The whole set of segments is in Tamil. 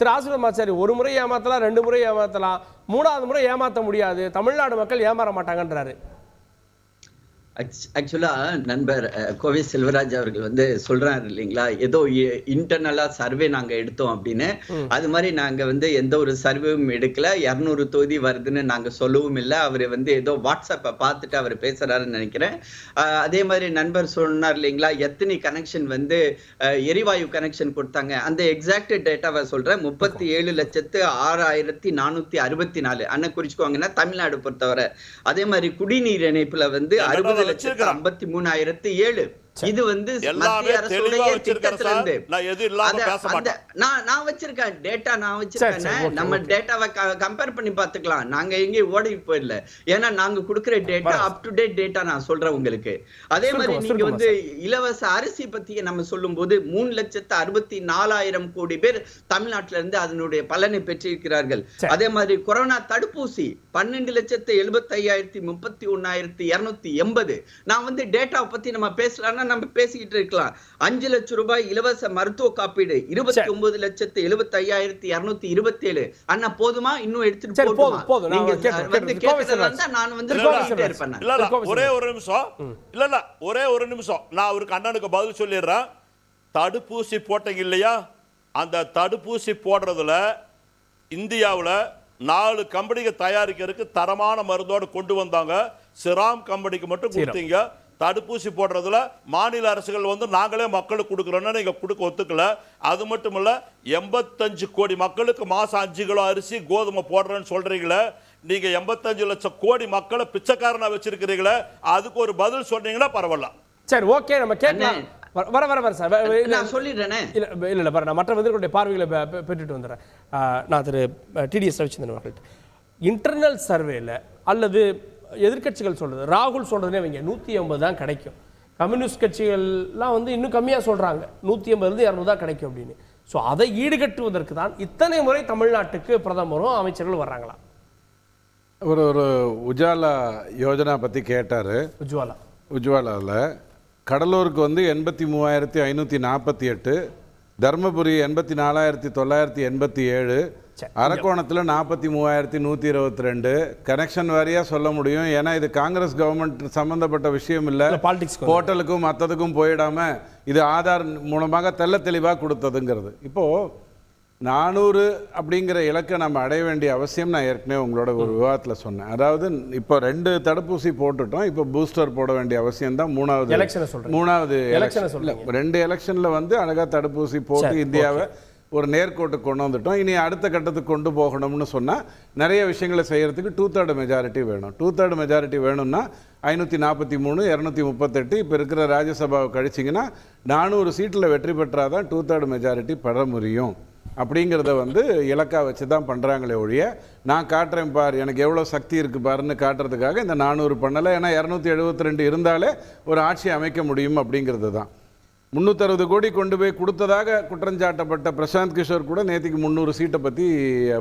திரு ஆசிரமாச்சாரி ஒரு முறை ஏமாத்தலாம், 2 முறை ஏமாத்தலாம், 3வது முறை ஏமாற்ற முடியாது, தமிழ்நாடு மக்கள் ஏமாற மாட்டாங்கன்றாரு. ஆக்சுவலா நண்பர் கோவை செல்வராஜ் அவர்கள் சொல்றாரு இல்லைங்களா, ஏதோ இன்டர்னலா சர்வே நாங்க எடுத்தோம் அப்படின்னு. அது மாதிரி நாங்க எந்த ஒரு சர்வேவும் எடுக்கல. 200 தொகுதி வருதுன்னு நாங்க சொல்லவும் இல்லை. அவரு ஏதோ வாட்ஸ்அப்பை பார்த்துட்டு அவர் பேசுறாருன்னு நினைக்கிறேன். அதே மாதிரி நண்பர் சொன்னார் இல்லைங்களா, எத்தனை கனெக்ஷன் எரிவாயு கனெக்ஷன் கொடுத்தாங்க. அந்த எக்ஸாக்ட் டேட்டாவை சொல்றேன். 37,06,464 அண்ணன் குறிச்சுக்கோங்கன்னா தமிழ்நாடு பொறுத்தவரை. அதே மாதிரி குடிநீர் இணைப்புல 60,53,007. இது மத்திய அரசுடைய திட்டத்துல இருந்து நான் வச்சிருக்கேன் டேட்டா. நம்ம டேட்டாவை கம்பேர் பண்ணி பார்த்துக்கலாம். நாங்க எங்கேயும் ஓடி போயிடல. ஏன்னா நாங்க கொடுக்கிற data up to date data நான் சொல்றேன் உங்களுக்கு. அதே மாதிரி நீங்க இலவச அரிசி பத்தி நம்ம சொல்லும் போது 3,64,000 கோடி பேர் தமிழ்நாட்டில இருந்து அதனுடைய பலனை பெற்றிருக்கிறார்கள். அதே மாதிரி கொரோனா தடுப்பூசி 12,75,31,280. நான் டேட்டா பத்தி நம்ம பேசலாம், நம்ம பேசிக்கிட்டு இருக்கலாம். 5 லட்சம் ரூபாய் இலவச மருத்துவ காப்பீடு 29,75,227. அண்ணா போதுமா? இன்னும் எடுத்துட்டு போதுமா? நான் ஒரே ஒரு நிமிஷம் நான் அவருக்கு அண்ணனுக்கு பதில் சொல்லிடுறேன். தடுப்பூசி போட்டீங்க இல்லையா, அந்த தடுப்பூசி போடுறதுல இந்தியாவில் 4 கம்பெனிக்கு தயாரிக்கிறதுக்கு தரமான மருந்தோடு கொண்டு வந்தாங்க. சிராம் கம்பெனிக்கு மட்டும் கொடுத்தீங்க. தடுப்பூசி போடுறதுல மாநில அரசுகள் நாங்களே மக்களுக்கு கொடுக்குறோன்னு நீங்க கொடுக்க ஒத்துக்கல. அது மட்டும் இல்ல 85 கோடி மக்களுக்கு மாசம் 5 கிலோ அரிசி கோதுமை போடுறேன்னு சொல்றீங்களே, நீங்க 85 லட்சம் கோடி மக்களை பிச்சைக்காரனா வச்சிருக்கிறீங்களே, அதுக்கு ஒரு பதில் சொன்னீங்கன்னா பரவாயில்ல. சரி, ஓகே, நம்ம கேட்கலாம். வர சார் நான் சொல்லிடுறேனே. இல்ல பாரு, நான் மற்ற எதிர்களுடைய பார்வைகளை பெற்றுட்டு வந்துடுறேன். நான் திரு டிடிஎஸ் ரவிச்சந்திரன் அவர்கள்ட்ட இன்டர்னல் சர்வேல அல்லது எதிர்கட்சிகள் சொல்றது, ராகுல் சொல்றதுனே வைங்க 180 தான் கிடைக்கும். கம்யூனிஸ்ட் கட்சிகள்லாம் இன்னும் கம்மியாக சொல்றாங்க, 180 200 தான் கிடைக்கும் அப்படின்னு. ஸோ அதை ஈடுகட்டுவதற்கு தான் இத்தனை முறை தமிழ்நாட்டுக்கு பிரதமரும் அமைச்சர்கள் வர்றாங்களா? ஒரு உஜாலா யோஜனா பற்றி கேட்டார். உஜ்வாலாவில் கடலூருக்கு 83,548, தர்மபுரி 84,987, அரக்கோணத்தில் 43,122. கனெக்ஷன் வாரியாக சொல்ல முடியும். ஏன்னா இது காங்கிரஸ் கவர்மெண்ட் சம்மந்தப்பட்ட விஷயம் இல்லை. ஹோட்டலுக்கும் மற்றதுக்கும் போயிடாம இது ஆதார் மூலமாக தெளிவாக கொடுத்ததுங்கிறது. இப்போது 400 அப்படிங்கிற இலக்கை நம்ம அடைய வேண்டிய அவசியம் நான் ஏற்கனவே உங்களோட ஒரு விவாதத்தில் சொன்னேன். அதாவது இப்போ 2 தடுப்பூசி போட்டுட்டோம், இப்போ பூஸ்டர் போட வேண்டிய அவசியம் தான். 3வது எலெக்ஷன் 2 எலெக்ஷனில் அழகாக தடுப்பூசி போட்டு இந்தியாவை ஒரு நேர்கோட்டு கொண்டு வந்துட்டோம். இனி அடுத்த கட்டத்துக்கு கொண்டு போகணும்னு சொன்னால் நிறைய விஷயங்களை செய்கிறதுக்கு 2/3 மெஜாரிட்டி வேணும். 2/3 மெஜாரிட்டி வேணும்னா 543, 238 இப்போ இருக்கிற ராஜ்யசபாவை கழிச்சிங்கன்னா 400 சீட்டில் வெற்றி பெற்றாதான் 2/3 மெஜாரிட்டி பெற முடியும். அப்படிங்கிறத இலக்காக வச்சு தான் பண்ணுறாங்களே ஒழிய நான் காட்டுறேன் பார் எனக்கு எவ்வளோ சக்தி இருக்குது பாருன்னு காட்டுறதுக்காக இந்த 400 பண்ணலை. ஏன்னா 272 இருந்தாலே ஒரு ஆட்சி அமைக்க முடியும் அப்படிங்கிறது தான். 360 கோடி கொண்டு போய் கொடுத்ததாக குற்றஞ்சாட்டப்பட்ட பிரசாந்த் கிஷோர் கூட நேற்றுக்கு 300 சீட்டை பற்றி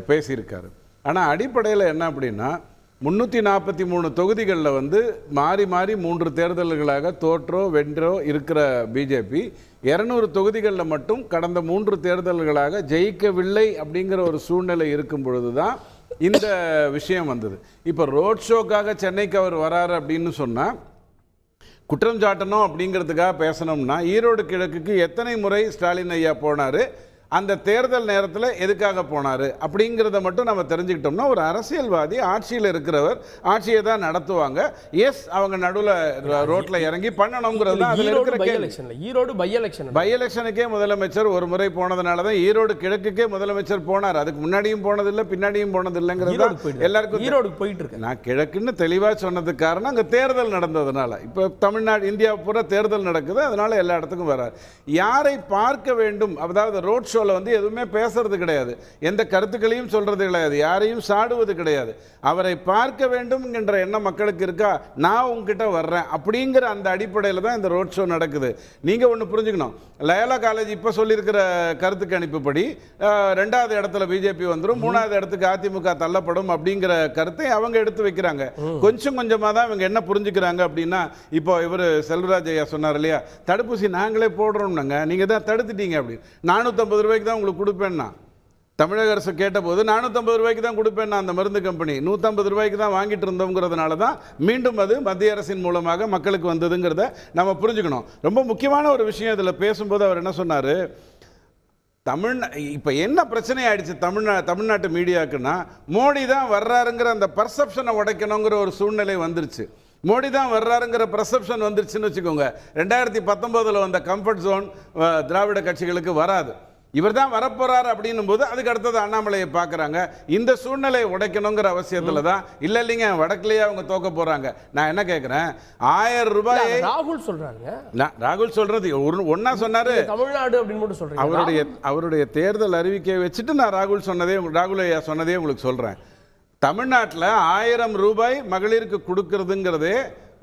பேசியிருக்காரு. ஆனால் அடிப்படையில் என்ன அப்படின்னா 343 தொகுதிகளில் மாறி மாறி 3 தேர்தல்களாக தோற்றோ வென்றோ இருக்கிற பிஜேபி 200 தொகுதிகளில் மட்டும் கடந்த 3 தேர்தல்களாக ஜெயிக்கவில்லை அப்படிங்கிற ஒரு சூழ்நிலை இருக்கும் பொழுது தான் இந்த விஷயம் வந்தது. இப்போ ரோட் ஷோக்காக சென்னைக்கு அவர் வராரு அப்படின்னு சொன்னால் குற்றம் சாட்டணும் அப்படிங்கிறதுக்காக பேசணும்னா ஈரோடு கிழக்குக்கு எத்தனை முறை ஸ்டாலின் ஐயா போனார், அந்த தேர்தல் நேரத்தில் எதுக்காக போனார் அப்படிங்கிறத மட்டும் நம்ம தெரிஞ்சுக்கிட்டோம்னா ஒரு அரசியல்வாதி ஆட்சியில் இருக்கிறவர் ஆட்சியை தான் நடத்துவாங்க. எஸ், அவங்க நடுவில் ரோட்டில் இறங்கி பண்ணணுங்கிறது தான் அதில் இருக்கிற ஈரோடு பை எலெக்ஷனுக்கே முதலமைச்சர் ஒரு முறை போனதுனால தான் ஈரோடு கிழக்குக்கே முதலமைச்சர் போனார். அதுக்கு முன்னாடியும் போனதில்லை, பின்னாடியும் போனதில்லைங்கிறது எல்லாருக்கும் ஈரோடு போயிட்டு இருக்கு. நான் கிழக்குன்னு தெளிவாக சொன்னதுக்கு காரணம் அங்கே தேர்தல் நடந்ததுனால. இப்போ தமிழ்நாடு இந்தியா பூரா தேர்தல் நடக்குது, அதனால எல்லா இடத்துக்கும் வரார். யாரை பார்க்க வேண்டும், அதாவது ரோட் எதுவுமே பேசுறது கிடையாது, எந்த கருத்துக்களையும் சொல்றது கிடையாது, யாரையும் சாடுவது கிடையாது. அவரை பார்க்க வேண்டும் என்ற எண்ணம் மக்களுக்கு இருக்கா, நான் உங்ககிட்ட வர்றேன் அப்படிங்கிற அந்த அடிப்படையில் தான் இந்த ரோட் ஷோ நடக்குது. நீங்க ஒன்று புரிஞ்சுக்கணும், லயோலா காலேஜ் இப்போ சொல்லியிருக்கிற கருத்து கணிப்புப்படி 2வது இடத்துல பிஜேபி வந்துடும், 3வது இடத்துக்கு அதிமுக தள்ளப்படும் அப்படிங்கிற கருத்தை அவங்க எடுத்து வைக்கிறாங்க. கொஞ்சம் கொஞ்சமாக தான் இவங்க என்ன புரிஞ்சுக்கிறாங்க அப்படின்னா, இப்போ இவர் செல்வராஜ் ஐயா சொன்னார் இல்லையா, தடுப்பூசி நாங்களே போடுறோம்னாங்க, நீங்க தான் தடுத்துட்டீங்க அப்படின்னு 450 ரூபாய்க்கு தான் உங்களுக்கு கொடுப்பேன்னா தமிழக அரசு கேட்டபோது 450 ரூபாய்க்கு தான் கொடுப்பேன் நான் அந்த மருந்து கம்பெனி, 150 ரூபாய்க்கு தான் வாங்கிட்டு இருந்தோங்கிறதுனால தான் மீண்டும் அது மத்திய அரசின் மூலமாக மக்களுக்கு வந்ததுங்கிறத நம்ம புரிஞ்சுக்கணும். ரொம்ப முக்கியமான ஒரு விஷயம் இதில் பேசும்போது அவர் என்ன சொன்னார், இப்போ என்ன பிரச்சனை ஆயிடுச்சு தமிழ்நாட்டு மீடியாவுக்குன்னா, மோடி தான் வர்றாருங்கிற அந்த பர்செப்ஷனை உடைக்கணுங்கிற ஒரு சூழ்நிலை வந்துருச்சு. மோடி தான் வர்றாருங்கிற பர்செப்ஷன் வந்துருச்சுன்னு வச்சுக்கோங்க. 2019 வந்த கம்ஃபர்ட் ஜோன் திராவிட கட்சிகளுக்கு வராது. இவர் தான் வரப்போறாரு அப்படின்னும் போது அதுக்கு அடுத்தது அண்ணாமலையை பார்க்குறாங்க. இந்த சூழ்நிலையை உடைக்கணுங்கிற அவசியத்தில் தான் இல்லைங்க வடக்குலேயே அவங்க தோக்க போறாங்க. நான் என்ன கேட்குறேன், 1000 ரூபாய் ராகுல் சொல்றாங்க. ராகுல் சொல்றது ஒன்னா சொன்னாரு, தமிழ்நாடு அப்படின்னு மட்டும் சொல்றீங்க. அவருடைய தேர்தல் அறிவிக்கையை வச்சுட்டு நான் ராகுல் ஐயா சொன்னதே உங்களுக்கு சொல்றேன். தமிழ்நாட்டில் 1000 ரூபாய் மகளிருக்கு கொடுக்கறதுங்கிறதே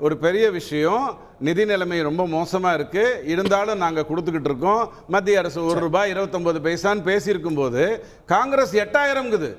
ஒரு பெரிய விஷயம். நிதி நிலைமை ரொம்ப மோசமாக இருக்குது, இருந்தாலும் நாங்கள் கொடுத்துக்கிட்டு இருக்கோம். மத்திய அரசு 1 ரூபாய் 29 பைசான்னு பேசியிருக்கும் போது காங்கிரஸ் 8000ங்குது.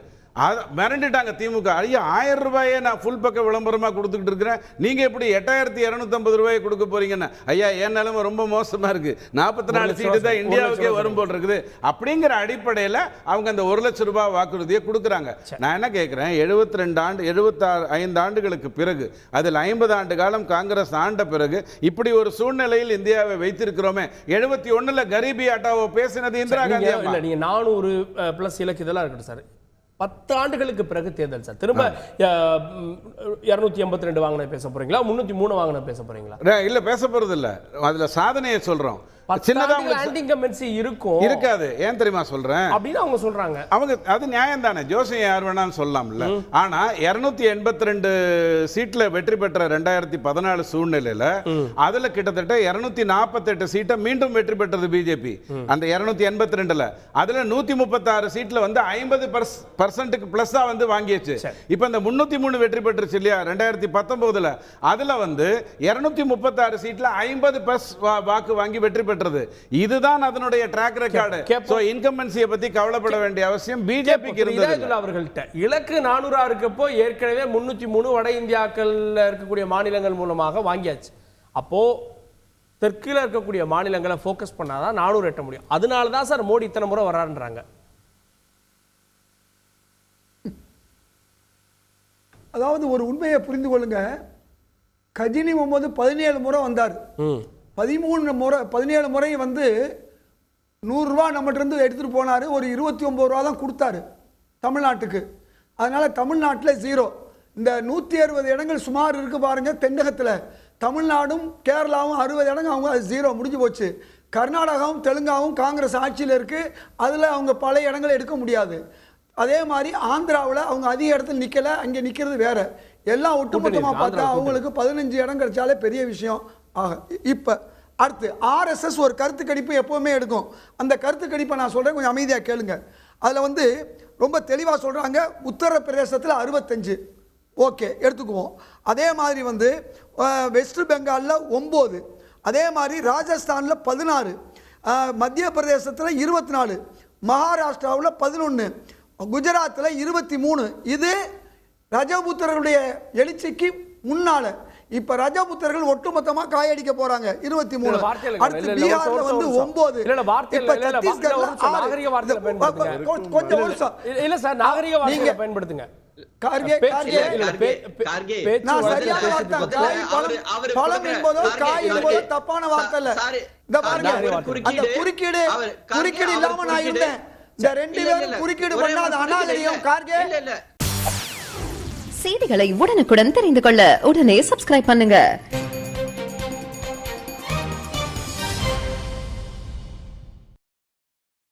மிரண்டிட்டாங்க திமுக. ஐயா 1000 ரூபாயே நான் ஃபுல் பக்க விளம்பரமாக கொடுத்துக்கிட்டு இருக்கிறேன், நீங்கள் எப்படி 8250 ரூபாயை கொடுக்க போறீங்கன்னு. ஐயா என் நிலைமை ரொம்ப மோசமாக இருக்குது, 44 சீட்டு தான் இந்தியாவுக்கே வரும் போல் இருக்குது அப்படிங்கிற அடிப்படையில் அவங்க அந்த 1 லட்சம் ரூபாய் வாக்குறுதியை கொடுக்குறாங்க. நான் என்ன கேட்குறேன், 75 ஆண்டுகளுக்கு பிறகு, அதில் 50 ஆண்டு காலம் காங்கிரஸ் ஆண்ட பிறகு இப்படி ஒரு சூழ்நிலையில் இந்தியாவை வைத்திருக்கிறோமே. 71 கரீபி ஆட்டாவோ பேசினது இந்திரா காந்தி. இல்லை நீங்கள் 400+ இலக்கு இதெல்லாம் இருக்கட்டும் சார். 10 ஆண்டுகளுக்கு பிறகு தேர்தல் சார். திரும்ப 282 வாங்கின பேச போறீங்களா, 303 வாங்கின பேச போறீங்களா? இல்ல பேச போறது இல்ல, அதுல சாதனையை சொல்றோம். இருக்காது. ஏன் தெரியுமா சொல்றேன் அப்படின்னு அவங்க சொல்றாங்க. அவங்க அது நியாயம் தானே, ஜோசியம் யார் வேணாலும் சொல்லலாம்ல. ஆனா 282 சீட்ல வெற்றி பெற்ற 2014 சூழ்நிலையில அதுல கிட்டத்தட்ட 248 சீட்டை மீண்டும் வெற்றி பெற்றது பிஜேபி. அந்த 282ல அதுல 136 சீட்ல வந்து 50% பிளஸ்ஸா வந்து வாங்கியாச்சு. இப்ப இந்த 303 வெற்றி பெற்றுச்சு இல்லையா 2019ல, அதுல வந்து 236 சீட்ல 50+ வாக்கு வாங்கி வெற்றி பெற்றது. இதுதான் அதனுடைய ட்ராக் ரெக்கார்டு. சோ இன்கம்பன்சியை பத்தி கவலைப்பட வேண்டிய அவசியம் பிஜேபிக்கு இருந்தது. அவர்கள்ட்ட இலக்கு 400 இருக்கப்போ ஏற்கனவே 303 வட இந்தியாக்கள்ல இருக்கக்கூடிய மாநிலங்கள் மூலமாக வாங்கியாச்சு. அப்போ தெற்குல இருக்கக்கூடிய மாநிலங்களை ஃபோக்கஸ் பண்ணாதான் 400 எட்ட முடியும். அதனால தான் சார் மோடி இத்தனை முறை வர்றாருன்றாங்க. அதாவது ஒரு உண்மையை புரிந்து கொள்ளுங்க, கஜினி முகமது 17 முறை வந்தார். 17 முறை வந்து 100 ரூபா நம்மகிட்ட இருந்து எடுத்துட்டு போனாரு. ஒரு 29 ரூபா தான் கொடுத்தாரு தமிழ்நாட்டுக்கு. அதனால தமிழ்நாட்டில் 0. இந்த 160 இடங்கள் சுமார் இருக்கு பாருங்க தென்னகத்தில். தமிழ்நாடும் கேரளாவும் 60 இடங்கள் அவங்க 0 முடிஞ்சு போச்சு. கர்நாடகாவும் தெலுங்காவும் காங்கிரஸ் ஆட்சியில் இருக்கு, அதில் அவங்க பழைய இடங்களை எடுக்க முடியாது. அதே மாதிரி ஆந்திராவில் அவங்க அதிக இடத்துல நிற்கலை, அங்கே நிற்கிறது வேற. எல்லாம் ஒட்டுமொத்தமாக பார்த்தா அவங்களுக்கு 15 இடம் கிடைச்சாலே பெரிய விஷயம். ஆக இப்போ அடுத்து RSS ஒரு கருத்து கணிப்பு எப்போவுமே எடுக்கும். அந்த கருத்து கணிப்பை நான் சொல்கிறேன், கொஞ்சம் அமைதியாக கேளுங்க. அதில் வந்து ரொம்ப தெளிவாக சொல்கிறாங்க, உத்தரப்பிரதேசத்தில் 65, ஓகே எடுத்துக்குவோம். அதே மாதிரி வந்து வெஸ்ட் பெங்காலில் 9, அதே மாதிரி ராஜஸ்தானில் 16, மத்திய பிரதேசத்தில் 24, மகாராஷ்டிராவில் 11, குஜராத்தில் 23. இது ரஜபுத்திரருடைய எழுச்சிக்கு முன்னால. இப்ப ரஜபுத்திரர்கள் ஒட்டுமொத்தமா காயடிக்க போறாங்க 23. அடுத்து பீகார்ல வந்து 9. இப்ப சத்தீஸ்கர்ல 6. கொஞ்சம் வருஷம் இல்ல சார், நாகரிக வார்த்தையை பயன்படுத்துங்க. நான் சரியான வார்த்தை. பழம் என்பதோ காய் என்பதோ தப்பான வார்த்தை இல்ல. இந்த பாருங்க, அந்த குறுக்கீடு இல்லாம நான் இருந்தேன். இந்த 2 பேரும் குறுக்கீடு பண்ணாத அநாகரிகம் கார்கே. செய்திகளை உடனுக்குடன் தெரிந்து கொள்ள உடனே சப்ஸ்கிரைப் பண்ணுங்க.